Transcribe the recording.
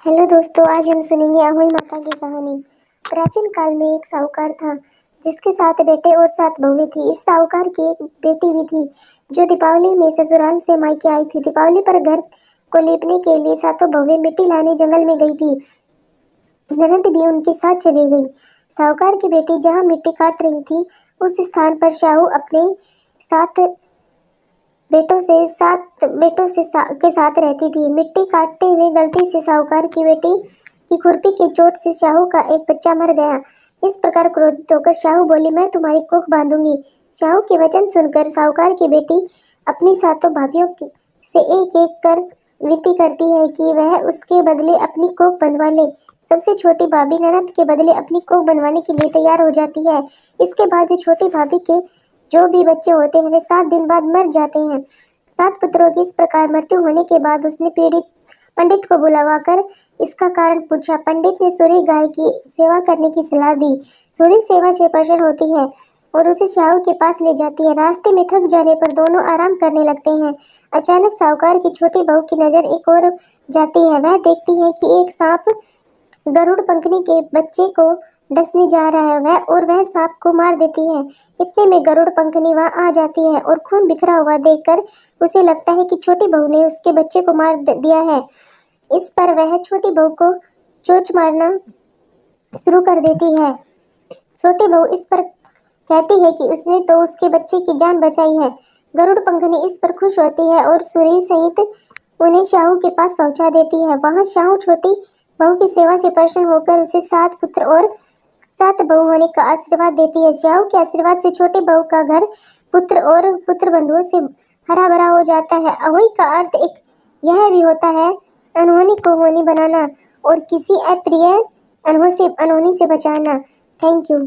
Hello दोस्तों, आज हम सुनेंगे अहोई माता की कहानी। प्राचीन काल में एक साहूकार था जिसके 7 बेटे और 7 बहुएं थी। इस साहूकार की एक बेटी भी थी जो दीपावली में ससुराल से मायके आई थी। दीपावली पर घर को लीपने के लिए सातों बहुएं मिट्टी लाने जंगल में गई थी। ननद भी उनके साथ चली गई। साहूकार की बेटी जहाँ मिट्टी काट रही थी उस स्थान पर शाहू अपने सात के साथ रहती थी। मिट्टी काटते हुए गलती से साहूकार की बेटी की खुरपी की चोट से शाहू का एक बच्चा मर गया। इस प्रकार क्रोधित होकर शाहू बोली, मैं तुम्हारी कोख बांधूंगी। शाहू के वचन सुनकर साहूकार की बेटी अपनी सातों भाभियों से एक एक कर विनती करती है कि वह उसके बदले अपनी कोख बंधवा ले। सबसे छोटी भाभी ननद के बदले अपनी कोख बनवाने के लिए तैयार हो जाती है। इसके बाद छोटी भाभी के जो भी बच्चे होते हैं वे 7 दिन बाद मर जाते हैं। 7 पुत्रों की इस प्रकार मृत्यु होने के बाद उसने पीड़ित पंडित को बुलवाकर इसका कारण पूछा। पंडित ने सूरी गाय की सेवा करने की सलाह दी। सूरी सेवा से प्रसन्न होती है और उसे शाहू के पास ले जाती है। रास्ते में थक जाने पर दोनों आराम करने लगते हैं। अचानक साहूकार की छोटी बहू की नजर एक और जाती है। वह देखती है कि एक सांप गरुड़ पंखनी के बच्चे को डसने जा रहा है। वह सांप को मार देती है। इतने में गरुड़ पंखनी वहां आ जाती है और खून बिखरा हुआ देखकर उसे लगता है कि छोटी बहू ने उसके बच्चे को मार दिया है। इस पर वह छोटी बहू को चोंच मारना शुरू कर देती है। छोटी बहू इस पर कहती है कि उसने तो उसके बच्चे की जान बचाई है। गरुड़ पंखनी इस पर खुश होती है और सूरी सहित उन्हें शाहू के पास पहुंचा देती है। वहां शाहू छोटी बहू की सेवा से प्रसन्न होकर उसे 7 पुत्र और 7 बहू होने का आशीर्वाद देती है। शाहू के आशीर्वाद से छोटे बहू का घर पुत्र और पुत्र बंधुओं से हरा भरा हो जाता है। अहोई का अर्थ एक यह भी होता है अनहोनी को होनी बनाना और किसी अप्रिय अनहोनी से बचाना। Thank you.